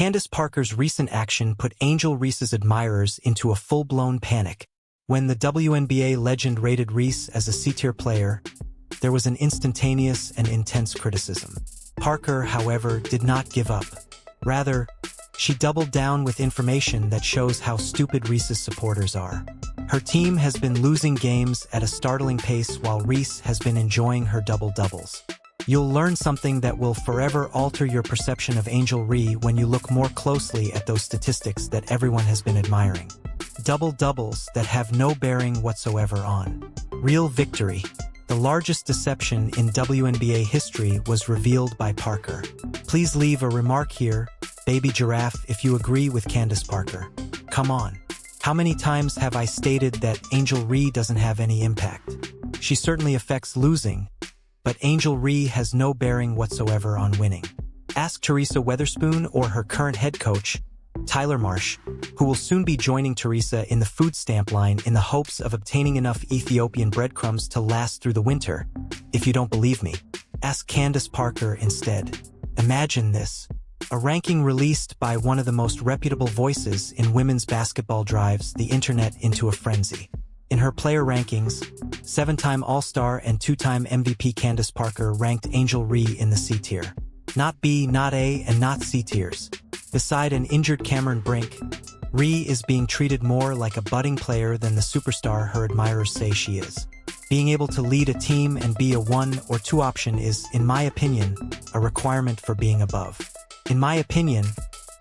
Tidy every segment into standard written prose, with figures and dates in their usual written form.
Candace Parker's recent action put Angel Reese's admirers into a full-blown panic. When the WNBA legend rated Reese as a C-tier player, there was an instantaneous and intense criticism. Parker, however, did not give up. Rather, she doubled down with information that shows how stupid Reese's supporters are. Her team has been losing games at a startling pace while Reese has been enjoying her double-doubles. You'll learn something that will forever alter your perception of Angel Reese when you look more closely at those statistics that everyone has been admiring. Double-doubles that have no bearing whatsoever on real victory. The largest deception in WNBA history was revealed by Parker. Please leave a remark here, Baby Giraffe, if you agree with Candace Parker. Come on. How many times have I stated that Angel Reese doesn't have any impact? She certainly affects losing, but Angel Reese has no bearing whatsoever on winning. Ask Teresa Weatherspoon or her current head coach, Tyler Marsh, who will soon be joining Teresa in the food stamp line in the hopes of obtaining enough Ethiopian breadcrumbs to last through the winter. If you don't believe me, ask Candace Parker instead. Imagine this. A ranking released by one of the most reputable voices in women's basketball drives the internet into a frenzy. In her player rankings, 7-time All-Star and 2-time MVP Candace Parker ranked Angel Reese in the C tier. Not B, not A, and not C tiers. Beside an injured Cameron Brink, Reese is being treated more like a budding player than the superstar her admirers say she is. Being able to lead a team and be a 1 or 2 option is, in my opinion, a requirement for being above. In my opinion,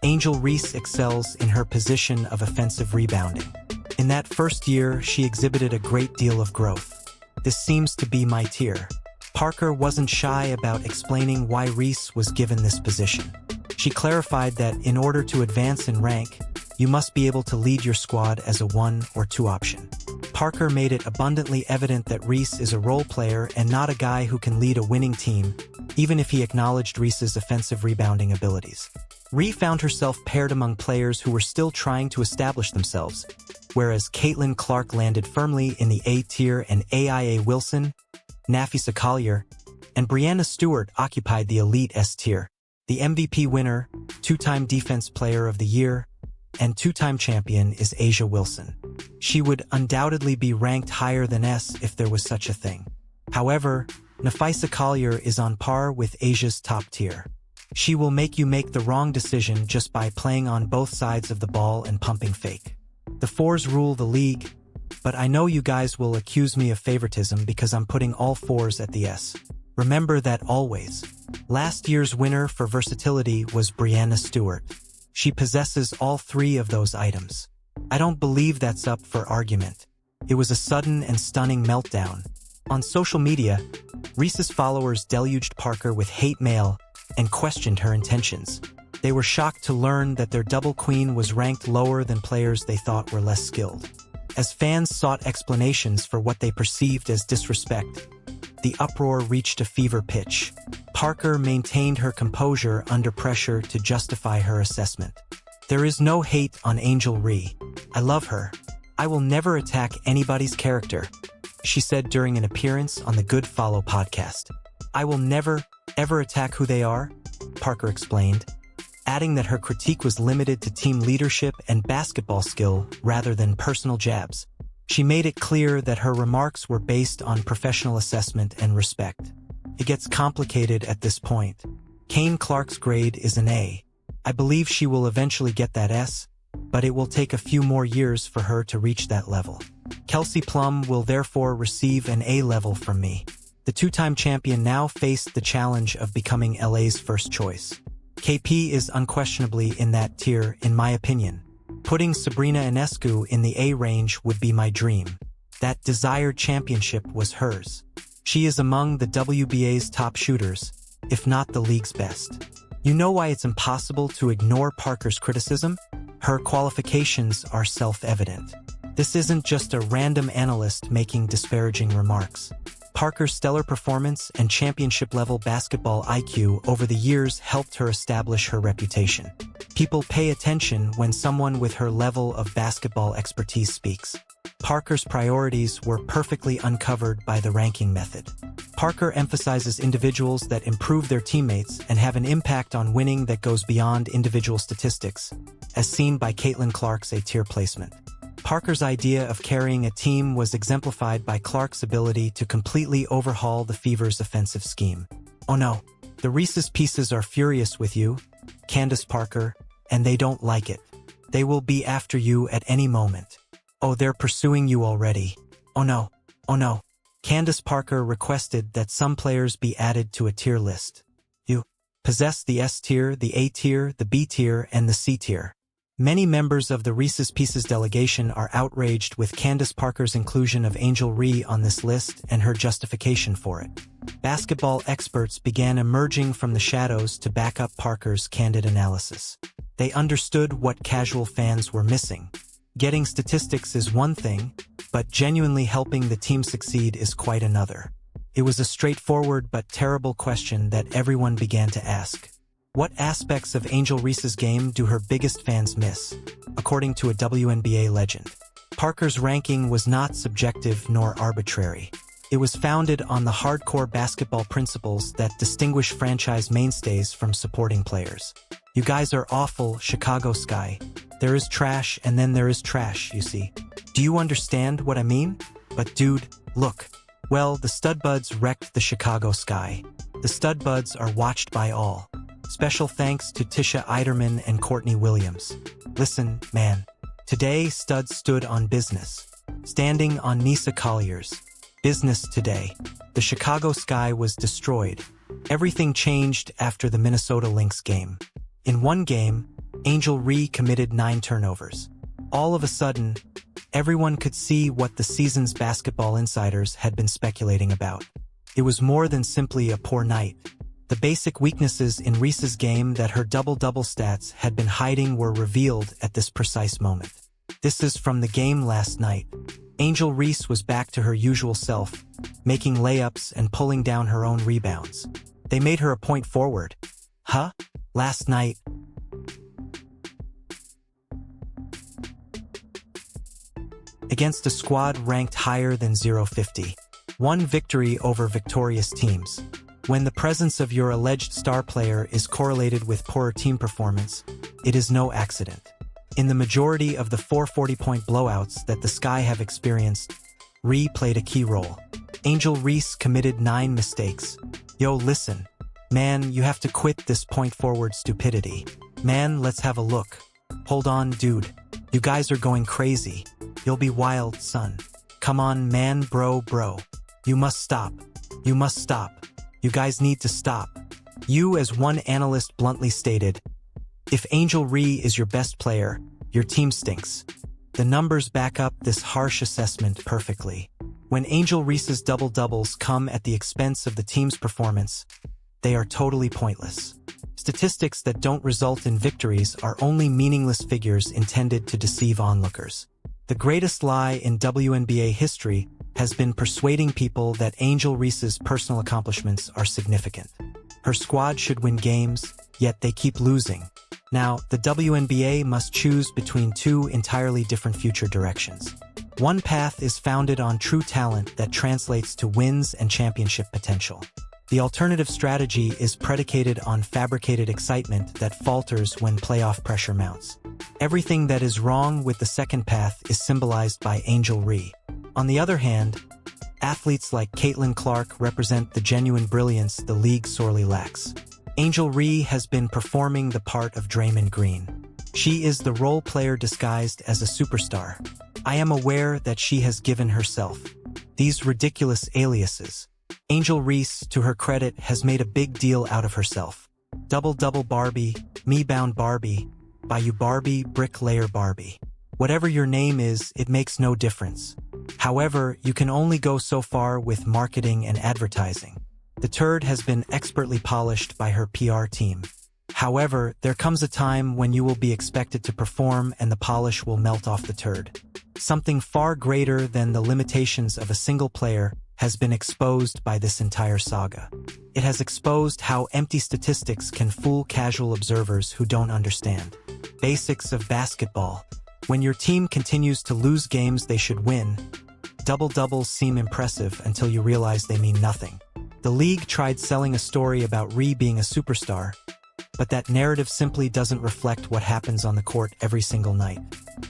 Angel Reese excels in her position of offensive rebounding. In that first year, she exhibited a great deal of growth. This seems to be my tier. Parker wasn't shy about explaining why Reese was given this position. She clarified that in order to advance in rank, you must be able to lead your squad as a 1 or 2 option. Parker made it abundantly evident that Reese is a role player and not a guy who can lead a winning team, even if he acknowledged Reese's offensive rebounding abilities. Reese found herself paired among players who were still trying to establish themselves, whereas Caitlin Clark landed firmly in the A tier and AIA Wilson, Nafisa Collier, and Breanna Stewart occupied the elite S tier. The MVP winner, 2-time Defense Player of the Year, and 2-time champion is A'ja Wilson. She would undoubtedly be ranked higher than S if there was such a thing. However, Nafisa Collier is on par with A'ja's top tier. She will make you make the wrong decision just by playing on both sides of the ball and pumping fake. The 4s rule the league, but I know you guys will accuse me of favoritism because I'm putting all 4s at the S. Remember that always. Last year's winner for versatility was Breanna Stewart. She possesses all 3 of those items. I don't believe that's up for argument. It was a sudden and stunning meltdown. On social media, Reese's followers deluged Parker with hate mail and questioned her intentions. They were shocked to learn that their double queen was ranked lower than players they thought were less skilled. As fans sought explanations for what they perceived as disrespect, the uproar reached a fever pitch. Parker maintained her composure under pressure to justify her assessment. There is no hate on Angel Reese. I love her. I will never attack anybody's character, she said during an appearance on the Good Follow podcast. I will never, ever attack who they are, Parker explained, adding that her critique was limited to team leadership and basketball skill rather than personal jabs. She made it clear that her remarks were based on professional assessment and respect. It gets complicated at this point. Caitlin Clark's grade is an A. I believe she will eventually get that S, but it will take a few more years for her to reach that level. Kelsey Plum will therefore receive an A level from me. The 2-time champion now faced the challenge of becoming LA's first choice. KP is unquestionably in that tier, in my opinion. Putting Sabrina Ionescu in the A range would be my dream. That desired championship was hers. She is among the WBA's top shooters, if not the league's best. You know why it's impossible to ignore Parker's criticism? Her qualifications are self-evident. This isn't just a random analyst making disparaging remarks. Parker's stellar performance and championship-level basketball IQ over the years helped her establish her reputation. People pay attention when someone with her level of basketball expertise speaks. Parker's priorities were perfectly uncovered by the ranking method. Parker emphasizes individuals that improve their teammates and have an impact on winning that goes beyond individual statistics, as seen by Caitlin Clark's A-tier placement. Parker's idea of carrying a team was exemplified by Clark's ability to completely overhaul the Fever's offensive scheme. Oh no, the Reese's Pieces are furious with you, Candace Parker, and they don't like it. They will be after you at any moment. Oh, they're pursuing you already. Oh no, oh no. Candace Parker requested that some players be added to a tier list. You possess the S tier, the A tier, the B tier, and the C tier. Many members of the Reese's Pieces delegation are outraged with Candace Parker's inclusion of Angel Reese on this list and her justification for it. Basketball experts began emerging from the shadows to back up Parker's candid analysis. They understood what casual fans were missing. Getting statistics is one thing, but genuinely helping the team succeed is quite another. It was a straightforward but terrible question that everyone began to ask. What aspects of Angel Reese's game do her biggest fans miss? According to a WNBA legend, Parker's ranking was not subjective nor arbitrary. It was founded on the hardcore basketball principles that distinguish franchise mainstays from supporting players. You guys are awful, Chicago Sky. There is trash and then there is trash, you see. Do you understand what I mean? But dude, look. Well, the Studbuds wrecked the Chicago Sky. The Studbuds are watched by all. Special thanks to Tisha Eiderman and Courtney Williams. Listen, man. Today, Studs stood on business. Standing on Nisa Collier's business today. The Chicago Sky was destroyed. Everything changed after the Minnesota Lynx game. In one game, Angel Reese committed 9 turnovers. All of a sudden, everyone could see what the season's basketball insiders had been speculating about. It was more than simply a poor night. The basic weaknesses in Reese's game that her double-double stats had been hiding were revealed at this precise moment. This is from the game last night. Angel Reese was back to her usual self, making layups and pulling down her own rebounds. They made her a point forward. Huh? Last night. Against a squad ranked higher than 0-50. One victory over victorious teams. When the presence of your alleged star player is correlated with poorer team performance, it is no accident. In the majority of the 440-point blowouts that the Sky have experienced, Reese played a key role. Angel Reese committed 9 mistakes. Yo, listen. Man, you have to quit this point-forward stupidity. Man, let's have a look. Hold on, dude. You guys are going crazy. You'll be wild, son. Come on, man, bro. You must stop. You must stop. You guys need to stop. You, as one analyst bluntly stated, if Angel Reese is your best player, your team stinks. The numbers back up this harsh assessment perfectly. When Angel Reese's double-doubles come at the expense of the team's performance, they are totally pointless. Statistics that don't result in victories are only meaningless figures intended to deceive onlookers. The greatest lie in WNBA history has been persuading people that Angel Reese's personal accomplishments are significant. Her squad should win games, yet they keep losing. Now, the WNBA must choose between 2 entirely different future directions. One path is founded on true talent that translates to wins and championship potential. The alternative strategy is predicated on fabricated excitement that falters when playoff pressure mounts. Everything that is wrong with the second path is symbolized by Angel Reese. On the other hand, athletes like Caitlin Clark represent the genuine brilliance the league sorely lacks. Angel Reese has been performing the part of Draymond Green. She is the role player disguised as a superstar. I am aware that she has given herself these ridiculous aliases. Angel Reese, to her credit, has made a big deal out of herself. Double-double Barbie, me-bound Barbie, Bayou Barbie, bricklayer Barbie. Whatever your name is, it makes no difference. However, you can only go so far with marketing and advertising. The turd has been expertly polished by her PR team. However, there comes a time when you will be expected to perform and the polish will melt off the turd. Something far greater than the limitations of a single player has been exposed by this entire saga. It has exposed how empty statistics can fool casual observers who don't understand. Basics of basketball. When your team continues to lose games they should win, double-doubles seem impressive until you realize they mean nothing. The league tried selling a story about Reese being a superstar, but that narrative simply doesn't reflect what happens on the court every single night.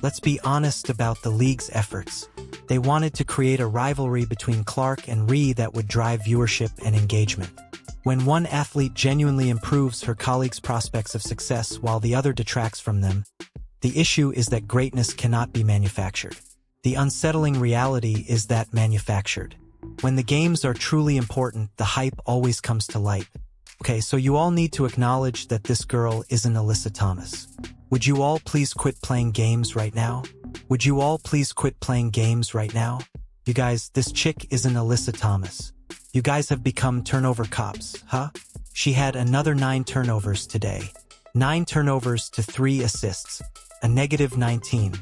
Let's be honest about the league's efforts. They wanted to create a rivalry between Clark and Reese that would drive viewership and engagement. When one athlete genuinely improves her colleagues' prospects of success while the other detracts from them, the issue is that greatness cannot be manufactured. The unsettling reality is that manufactured. When the games are truly important, the hype always comes to light. Okay, so you all need to acknowledge that this girl isn't Alyssa Thomas. Would you all please quit playing games right now? Would you all please quit playing games right now? You guys, this chick isn't Alyssa Thomas. You guys have become turnover cops, huh? She had another 9 turnovers today. 9 turnovers to 3 assists. A negative 19.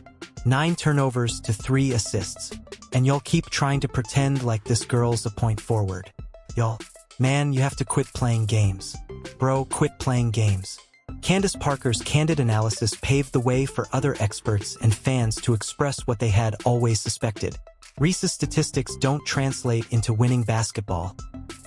9 turnovers to 3 assists. And y'all keep trying to pretend like this girl's a point forward. Y'all, man, you have to quit playing games. Bro, quit playing games. Candace Parker's candid analysis paved the way for other experts and fans to express what they had always suspected. Reese's statistics don't translate into winning basketball,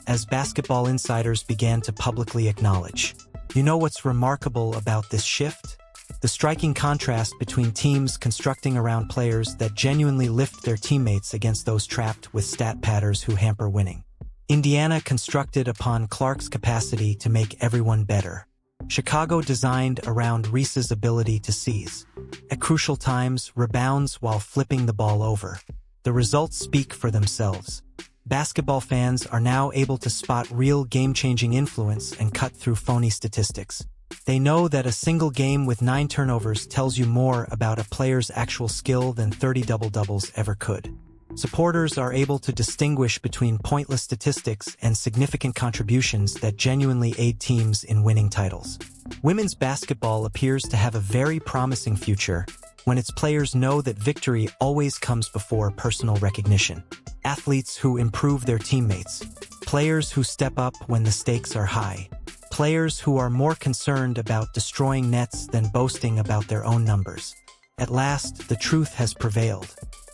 as basketball insiders began to publicly acknowledge. You know what's remarkable about this shift? The striking contrast between teams constructing around players that genuinely lift their teammates against those trapped with stat patterns who hamper winning. Indiana constructed upon Clark's capacity to make everyone better. Chicago designed around Reese's ability to seize, at crucial times, rebounds while flipping the ball over. The results speak for themselves. Basketball fans are now able to spot real game-changing influence and cut through phony statistics. They know that a single game with 9 turnovers tells you more about a player's actual skill than 30 double-doubles ever could. Supporters are able to distinguish between pointless statistics and significant contributions that genuinely aid teams in winning titles. Women's basketball appears to have a very promising future when its players know that victory always comes before personal recognition. Athletes who improve their teammates, players who step up when the stakes are high, players who are more concerned about destroying nets than boasting about their own numbers. At last, the truth has prevailed.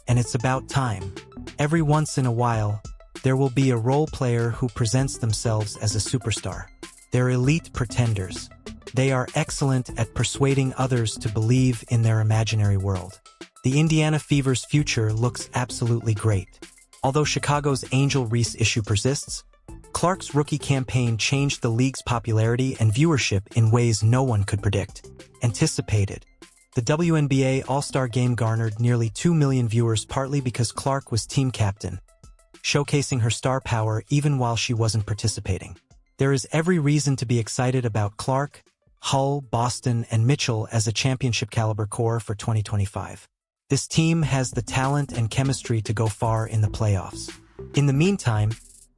And it's about time. Every once in a while, there will be a role player who presents themselves as a superstar. They're elite pretenders. They are excellent at persuading others to believe in their imaginary world. The Indiana Fever's future looks absolutely great. Although Chicago's Angel Reese issue persists, Clark's rookie campaign changed the league's popularity and viewership in ways no one could predict, anticipated. The WNBA All-Star Game garnered nearly 2 million viewers partly because Clark was team captain, showcasing her star power even while she wasn't participating. There is every reason to be excited about Clark, Hull, Boston, and Mitchell as a championship-caliber core for 2025. This team has the talent and chemistry to go far in the playoffs. In the meantime,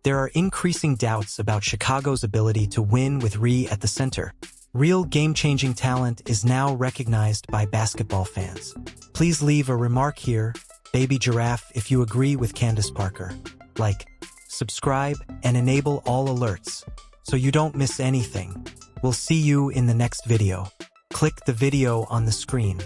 there are increasing doubts about Chicago's ability to win with Reese at the center. Real game-changing talent is now recognized by basketball fans. Please leave a remark here, Baby Giraffe, if you agree with Candace Parker. Like, subscribe, and enable all alerts, so you don't miss anything. We'll see you in the next video. Click the video on the screen.